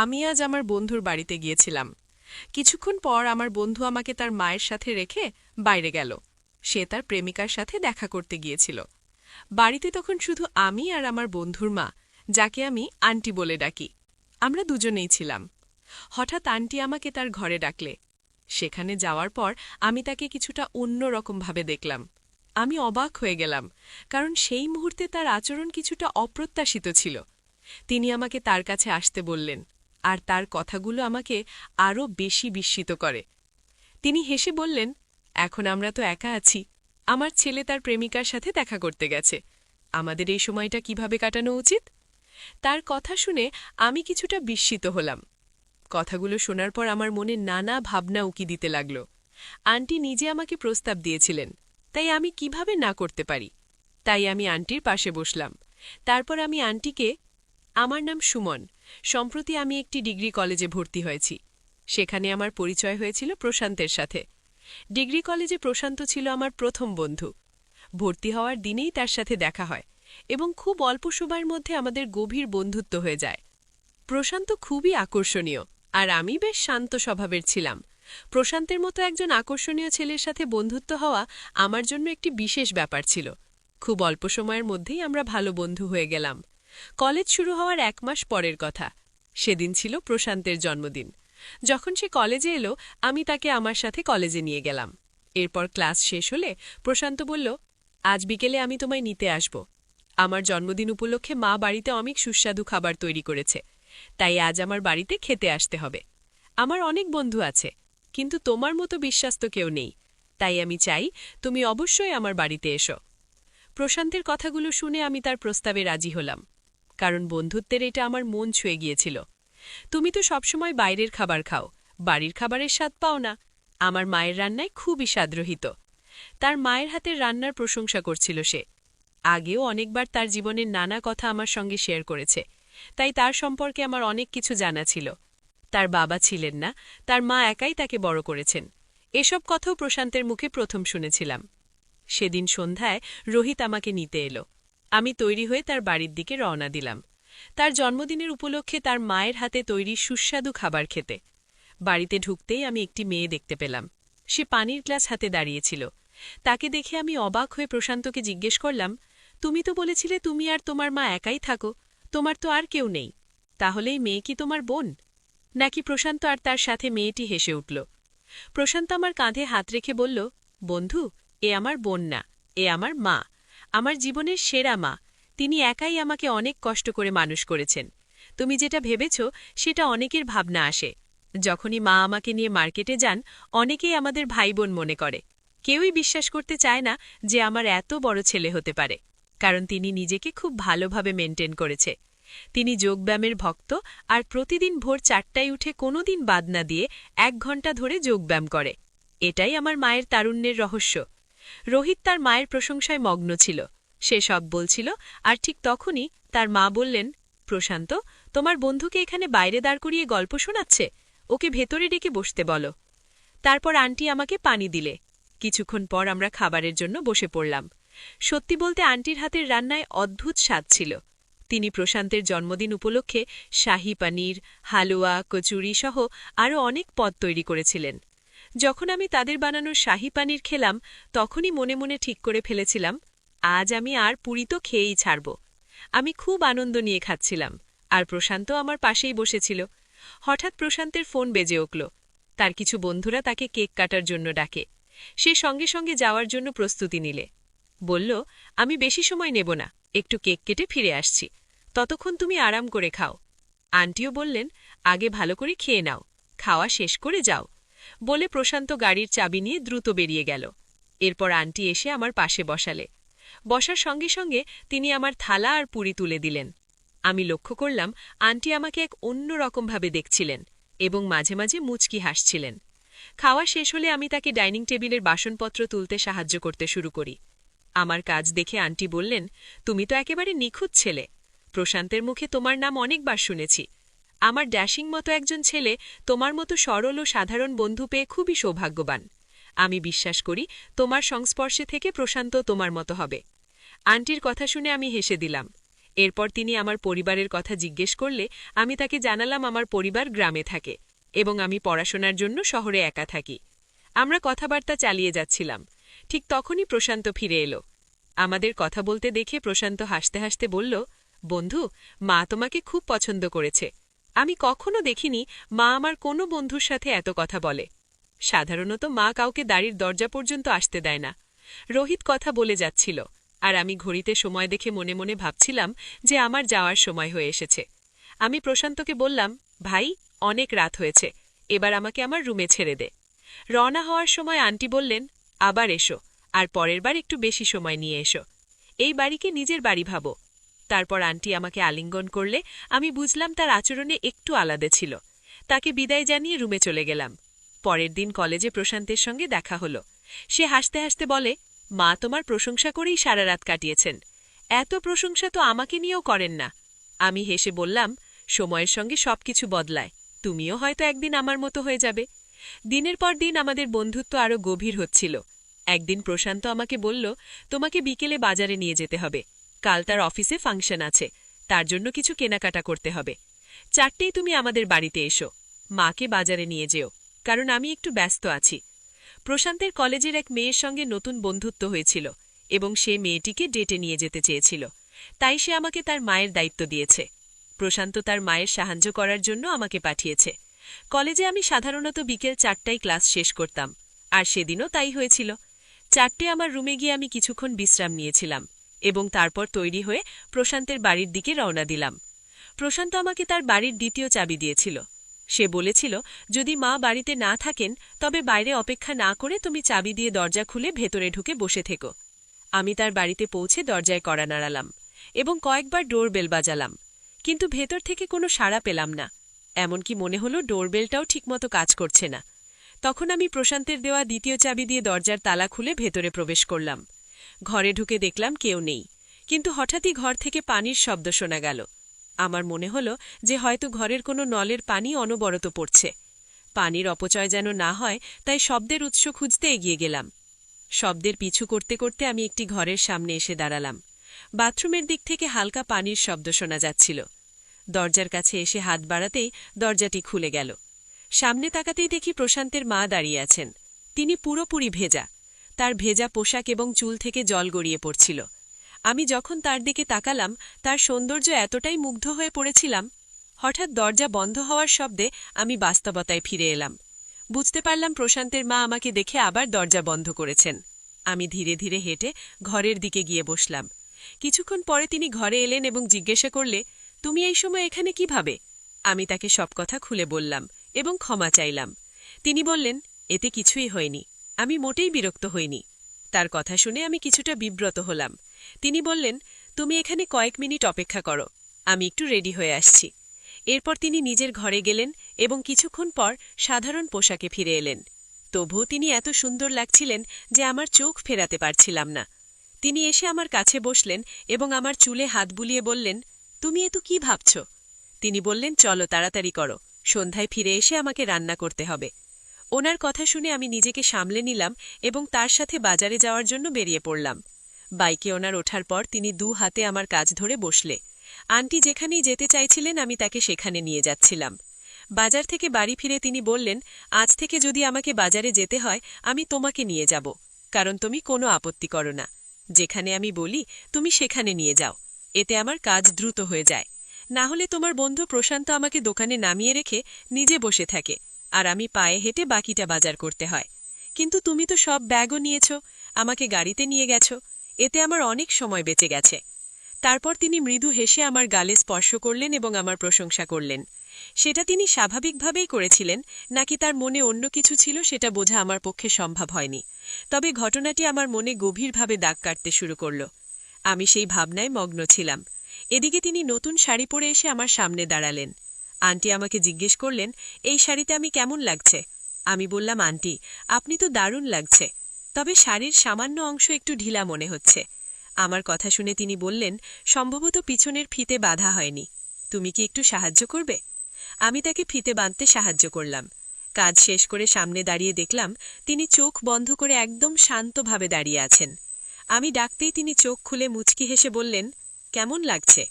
আমি আজ আমার বন্ধুর বাড়িতে গিয়েছিলাম। কিছুক্ষণ পর আমার বন্ধু আমাকে তার মায়ের সাথে রেখে বাইরে গেল। সে তার প্রেমিকার সাথে দেখা করতে গিয়েছিল। বাড়িতে তখন শুধু আমি আর আমার বন্ধুর মা, যাকে আমি আন্টি বলে ডাকি। আমরা দুজনেই ছিলাম। হঠাৎ আন্টি আমাকে তার ঘরে ডাকলে। সেখানে যাওয়ার পর আমি তাকে কিছুটা অন্যরকমভাবে দেখলাম। আমি অবাক হয়ে গেলাম, কারণ সেই মুহূর্তে তার আচরণ কিছুটা অপ্রত্যাশিত ছিল। তিনি আমাকে তার কাছে আসতে বললেন, আর তার কথাগুলো আমাকে আরও বেশি বিস্মিত করে। তিনি হেসে বললেন, এখন আমরা তো একা আছি। আমার ছেলে তার প্রেমিকার সাথে দেখা করতে গেছে। আমাদের এই সময়টা কিভাবে কাটানো উচিত? তার কথা শুনে আমি কিছুটা বিস্মিত হলাম। কথাগুলো শোনার পর আমার মনে নানা ভাবনা উকি দিতে লাগল। আন্টি নিজে আমাকে প্রস্তাব দিয়েছিলেন, তাই আমি কিভাবে না করতে পারি? তাই আমি আন্টির পাশে বসলাম। তারপর আমি আন্টিকে, আমার নাম সুমন। সম্প্রতি আমি একটি ডিগ্রি কলেজে ভর্তি হয়েছি। সেখানে আমার পরিচয় হয়েছিল প্রশান্তের সাথে। ডিগ্রি কলেজে প্রশান্ত ছিল আমার প্রথম বন্ধু। ভর্তি হওয়ার দিনেই তার সাথে দেখা হয় এবং খুব অল্প সময়ের মধ্যে আমাদের গভীর বন্ধুত্ব হয়ে যায়। প্রশান্ত খুবই আকর্ষণীয়, আর আমি বেশ শান্ত স্বভাবের ছিলাম। প্রশান্তের মতো একজন আকর্ষণীয় ছেলের সাথে বন্ধুত্ব হওয়া আমার জন্য একটি বিশেষ ব্যাপার ছিল। খুব অল্প সময়ের মধ্যেই আমরা ভালো বন্ধু হয়ে গেলাম। কলেজ শুরু হওয়ার 1 মাস পরের কথা। সেদিন ছিল প্রশান্তের জন্মদিন। যখন সে কলেজে এলো, আমি তাকে আমার সাথে কলেজে নিয়ে গেলাম। এরপর ক্লাস শেষ হলে প্রশান্ত বলল, আজ বিকেলে আমি তোমায় নিতে আসব। আমার জন্মদিন উপলক্ষে মা বাড়িতে অনেক সুস্বাদু খাবার তৈরি করেছে, তাই আজ আমার বাড়িতে খেতে আসতে হবে। আমার অনেক বন্ধু আছে, কিন্তু তোমার মতো বিশ্বাস্ত কেউ নেই। তাই আমি চাই তুমি অবশ্যই আমার বাড়িতে এসো। প্রশান্তের কথাগুলো শুনে আমি তার প্রস্তাবে রাজি হলাম, কারণ বন্ধুত্বের এটা আমার মন ছুঁয়ে গিয়েছিল। তুমি তো সবসময় বাইরের খাবার খাও, বাড়ির খাবারের স্বাদ পাও না। আমার মায়ের রান্নায় খুবই স্বাদরহিত। তার মায়ের হাতের রান্নার প্রশংসা করছিল সে। আগেও অনেকবার তার জীবনের নানা কথা আমার সঙ্গে শেয়ার করেছে, তাই তার সম্পর্কে আমার অনেক কিছু জানা ছিল। তার বাবা ছিলেন না, তার মা একাই তাকে বড় করেছেন। এসব কথাও প্রশান্তের মুখে প্রথম শুনেছিলাম। সেদিন সন্ধ্যায় রোহিত আমাকে নিতে এলো। আমি তৈরি হয়ে তার বাড়ির দিকে রওনা দিলাম, তার জন্মদিনের উপলক্ষে তার মায়ের হাতে তৈরি সুস্বাদু খাবার খেতে। বাড়িতে ঢুকতেই আমি একটি মেয়ে দেখতে পেলাম। সে পানির গ্লাস হাতে দাঁড়িয়েছিল। তাকে দেখে আমি অবাক হয়ে প্রশান্তকে জিজ্ঞেস করলাম, তুমি তো বলেছিলে তুমি আর তোমার মা একাই থাকো, তোমার তো আর কেউ নেই। তাহলে এই মেয়ে কি তোমার বোন নাকি? প্রশান্ত আর তার সাথে মেয়েটি হেসে উঠল। প্রশান্ত আমার কাঁধে হাত রেখে বলল, বন্ধু, এ আমার বোন না, এ আমার মা, আমার জীবনের সেরা মা। তিনি একাই আমাকে অনেক কষ্ট করে মানুষ করেছেন। তুমি যেটা ভেবেছ সেটা অনেকের ভাবনা আসে। যখনই মা আমাকে নিয়ে মার্কেটে যান, অনেকেই আমাদের ভাই বোন মনে করে। কেউই বিশ্বাস করতে চায় না যে আমার এত বড় ছেলে হতে পারে, কারণ তিনি নিজেকে খুব ভালোভাবে মেনটেন করেছে। তিনি যোগব্যায়ামের ভক্ত, আর প্রতিদিন ভোর 4টায় উঠে কোনোদিন বাদ না দিয়ে 1 ঘণ্টা ধরে যোগব্যায়াম করে। এটাই আমার মায়ের তারুণ্যের রহস্য। রোহিত তার মায়ের প্রশংসায় মগ্ন ছিল। সে সব বলছিল, আর ঠিক তখনই তার মা বললেন, প্রশান্ত, তোমার বন্ধুকে এখানে বাইরে দাঁড় করিয়ে গল্প শোনাচ্ছে, ওকে ভেতরে ডেকে বসতে বলো। তারপর আন্টি আমাকে পানি দিলে। কিছুক্ষণ পর আমরা খাবারের জন্য বসে পড়লাম। সত্যি বলতে আন্টির হাতের রান্নায় অদ্ভুত স্বাদ ছিল। তিনি প্রশান্তের জন্মদিন উপলক্ষে শাহী পনির, হালুয়া, কচুরি সহ আরও অনেক পদ তৈরি করেছিলেন। যখন আমি তাদের বানানো শাহী পনির খেলাম, তখনই মনে মনে ঠিক করে ফেলেছিলাম, আজ আমি আর পুরি তো খেয়েই ছাড়ব। আমি খুব আনন্দ নিয়ে খাচ্ছিলাম, আর প্রশান্ত আমার পাশেই বসেছিল। হঠাৎ প্রশান্তের ফোন বেজে উঠল। তার কিছু বন্ধুরা তাকে কেক কাটার জন্য ডাকে। সে সঙ্গে সঙ্গে যাওয়ার জন্য প্রস্তুতি নিলে। বলল, আমি বেশি সময় নেব না, একটু কেক কেটে ফিরে আসছি, ততক্ষণ তুমি আরাম করে খাও। আন্টিও বললেন, আগে ভালো করে খেয়ে নাও, খাওয়া শেষ করে যাও। বলে প্রশান্ত গাড়ির চাবি নিয়ে দ্রুত বেরিয়ে গেল। এরপর আন্টি এসে আমার পাশে বসালে। বসার সঙ্গে সঙ্গে তিনি আমার থালা আর পুরি তুলে দিলেন। আমি লক্ষ্য করলাম আন্টি আমাকে এক অন্যরকমভাবে দেখছিলেন এবং মাঝে মাঝে মুচকি হাসছিলেন। খাওয়া শেষ হলে আমি তাকে ডাইনিং টেবিলের বাসনপত্র তুলতে সাহায্য করতে শুরু করি। আমার কাজ দেখে আন্টি বললেন, তুমি তো একেবারে নিখুঁত ছেলে। প্রশান্তের মুখে তোমার নাম অনেকবার শুনেছি। আমার ড্যাশিং মতো একজন ছেলে তোমার মতো সরল ও সাধারণ বন্ধু পেয়ে খুবই সৌভাগ্যবান। আমি বিশ্বাস করি তোমার সংস্পর্শে থেকে প্রশান্ত তোমার মতো হবে। আন্টির কথা শুনে আমি হেসে দিলাম। এরপর তিনি আমার পরিবারের কথা জিজ্ঞেস করলে আমি তাকে জানালাম আমার পরিবার গ্রামে থাকে এবং আমি পড়াশোনার জন্য শহরে একা থাকি। আমরা কথাবার্তা চালিয়ে যাচ্ছিলাম। ঠিক তখনই প্রশান্ত ফিরে এলো। আমাদের কথা বলতে দেখে প্রশান্ত হাসতে হাসতে বলল, বন্ধু, মা তোমাকে খুব পছন্দ করেছে। আমি কখনো দেখিনি মা আমার কোনো বন্ধুর সাথে এত কথা বলে। সাধারণত মা কাউকে বাড়ির দরজা পর্যন্ত আসতে দেয় না। রোহিত কথা বলে যাচ্ছিল, আর আমি ঘড়িতে সময় দেখে মনে মনে ভাবছিলাম যে আমার যাওয়ার সময় হয়ে এসেছে। আমি প্রশান্তকে বললাম, ভাই, অনেক রাত হয়েছে, এবার আমাকে আমার রুমে ছেড়ে দে। রওনা হওয়ার সময় আন্টি বললেন, আবার এসো, আর পরের বার একটু বেশি সময় নিয়ে এসো। এই বাড়িকে নিজের বাড়ি ভাবো। তারপর আন্টি আমাকে আলিঙ্গন করলে আমি বুঝলাম তার আচরণে একটু আলাদা ছিল। তাকে বিদায় জানিয়ে রুমে চলে গেলাম। পরের দিন কলেজে প্রশান্তের সঙ্গে দেখা হলো। সে হাসতে হাসতে বলে, মা তোমার প্রশংসা করেই সারা রাত কাটিয়েছেন। এত প্রশংসা তো আমাকে নিয়েও করেন না। আমি হেসে বললাম, সময়ের সঙ্গে সবকিছু বদলায়, তুমিও হয়তো একদিন আমার মতো হয়ে যাবে। দিনের পর দিন আমাদের বন্ধুত্ব আরও গভীর হচ্ছিল। একদিন প্রশান্ত আমাকে বলল, তোমাকে বিকেলে বাজারে নিয়ে যেতে হবে। কাল তার অফিসে ফাংশন আছে, তার জন্য কিছু কেনাকাটা করতে হবে। 4টেই তুমি আমাদের বাড়িতে এসো। মাকে বাজারে নিয়ে যেও, কারণ আমি একটু ব্যস্ত আছি। প্রশান্তের কলেজের এক মেয়ের সঙ্গে নতুন বন্ধুত্ব হয়েছিল এবং সে মেয়েটিকে ডেটে নিয়ে যেতে চেয়েছিল, তাই সে আমাকে তার মায়ের দায়িত্ব দিয়েছে। প্রশান্ত তার মায়ের সাহায্য করার জন্য আমাকে পাঠিয়েছে। কলেজে আমি সাধারণত বিকেল 4টায় ক্লাস শেষ করতাম, আর সেদিনও তাই হয়েছিল। 4টে আমার রুমে গিয়ে আমি কিছুক্ষণ বিশ্রাম নিয়েছিলাম এবং তারপর তৈরি হয়ে প্রশান্তের বাড়ির দিকে রওনা দিলাম। প্রশান্ত আমাকে তার বাড়ির দ্বিতীয় চাবি দিয়েছিল। সে বলেছিল, যদি মা বাড়িতে না থাকেন তবে বাইরে অপেক্ষা না করে তুমি চাবি দিয়ে দরজা খুলে ভেতরে ঢুকে বসে থেকো। আমি তার বাড়িতে পৌঁছে দরজায় কড়া নাড়ালাম এবং কয়েকবার ডোরবেল বাজালাম, কিন্তু ভেতর থেকে কোনো সাড়া পেলাম না। এমনকি মনে হলো ডোরবেলটাও ঠিকমতো কাজ করছে না। তখন আমি প্রশান্তের দেওয়া দ্বিতীয় চাবি দিয়ে দরজার তালা খুলে ভেতরে প্রবেশ করলাম। ঘরে ঢুকে দেখলাম কেউ নেই, কিন্তু হঠাৎই ঘর থেকে পানির শব্দ শোনা গেল। আমার মনে হলো যে হয়তো ঘরের কোনো নলের পানি অনবরত পড়ছে। পানির অপচয় যেন না হয়, তাই শব্দের উৎস খুঁজতে এগিয়ে গেলাম। শব্দের পিছু করতে করতে আমি একটি ঘরের সামনে এসে দাঁড়ালাম। বাথরুমের দিক থেকে হালকা পানির শব্দ শোনা যাচ্ছিল। দরজার কাছে এসে হাত বাড়াতেই দরজাটি খুলে গেল। সামনে তাকাতেই দেখি প্রশান্তের মা দাঁড়িয়ে আছেন। তিনি পুরোপুরি ভেজা, তার ভেজা পোশাক এবং চুল থেকে জল গড়িয়ে পড়ছিল। আমি যখন তার দিকে তাকালাম, তার সৌন্দর্য এতটাই মুগ্ধ হয়ে পড়েছিলাম। হঠাৎ দরজা বন্ধ হওয়ার শব্দে আমি বাস্তবতায় ফিরে এলাম। বুঝতে পারলাম প্রশান্তের মা আমাকে দেখে আবার দরজা বন্ধ করেছেন। আমি ধীরে ধীরে হেঁটে ঘরের দিকে গিয়ে বসলাম। কিছুক্ষণ পরে তিনি ঘরে এলেন এবং জিজ্ঞাসা করলে, তুমি এই সময় এখানে কিভাবে? আমি তাকে সব কথা খুলে বললাম এবং ক্ষমা চাইলাম। তিনি বললেন, এতে কিছুই হয়নি, আমি মোটেই বিরক্ত হইনি। তার কথা শুনে আমি কিছুটা বিব্রত হলাম। তিনি বললেন, তুমি এখানে কয়েক মিনিট অপেক্ষা করো, আমি একটু রেডি হয়ে আসছি। এরপর তিনি নিজের ঘরে গেলেন এবং কিছুক্ষণ পর সাধারণ পোশাকে ফিরে এলেন। তবুও তিনি এত সুন্দর লাগছিলেন যে আমার চোখ ফেরাতে পারছিলাম না। তিনি এসে আমার কাছে বসলেন এবং আমার চুলে হাত বুলিয়ে বললেন, তুমি এত কি ভাবছ? তিনি বললেন, চলো তাড়াতাড়ি করো, সন্ধ্যায় ফিরে এসে আমাকে রান্না করতে হবে। ওনার কথা শুনে আমি নিজেকে সামলে নিলাম এবং তার সাথে বাজারে যাওয়ার জন্য বেরিয়ে পড়লাম। বাইকে ওনার ওঠার পর তিনি 2 হাতে আমার কাজ ধরে বসলে। আন্টি যেখানেই যেতে চাইছিলেন আমি তাকে সেখানে নিয়ে যাচ্ছিলাম। বাজার থেকে বাড়ি ফিরে তিনি বললেন, আজ থেকে যদি আমাকে বাজারে যেতে হয় আমি তোমাকে নিয়ে যাব, কারণ তুমি কোনো আপত্তি করো না। যেখানে আমি বলি তুমি সেখানে নিয়ে যাও, এতে আমার কাজ দ্রুত হয়ে যায়। না হলে তোমার বন্ধু প্রশান্ত আমাকে দোকানে নামিয়ে রেখে নিজে বসে থাকে, আর আমি পায়ে হেঁটে বাকিটা বাজার করতে হয়। কিন্তু তুমি তো সব ব্যাগও নিয়েছ, আমাকে গাড়িতে নিয়ে গেছ, এতে আমার অনেক সময় বেঁচে গেছে। তারপর তিনি মৃদু হেসে আমার গালে স্পর্শ করলেন এবং আমার প্রশংসা করলেন। সেটা তিনি স্বাভাবিকভাবেই করেছিলেন নাকি তার মনে অন্য কিছু ছিল সেটা বোঝা আমার পক্ষে সম্ভব হয়নি, তবে ঘটনাটি আমার মনে গভীরভাবে দাগ কাটতে শুরু করল। আমি সেই ভাবনায় মগ্ন ছিলাম। এদিকে তিনি নতুন শাড়ি পরে এসে আমার সামনে দাঁড়ালেন। আন্টি আমাকে জিজ্ঞেস করলেন, এই শাড়িতে আমি কেমন লাগছে? আমি বললাম, আন্টি, আপনি তো দারুণ লাগছে, তবে শাড়ির সামান্য অংশ একটু ঢিলা মনে হচ্ছে। আমার কথা শুনে তিনি বললেন, সম্ভবত পিছনের ফিতে বাঁধা হয়নি, তুমি কি একটু সাহায্য করবে? আমি তাকে ফিতে বাঁধতে সাহায্য করলাম। কাজ শেষ করে সামনে দাঁড়িয়ে দেখলাম তিনি চোখ বন্ধ করে একদম শান্তভাবে দাঁড়িয়ে আছেন। আমি ডাকতেই তিনি চোখ খুলে মুচকি হেসে বললেন, কেমন লাগছে?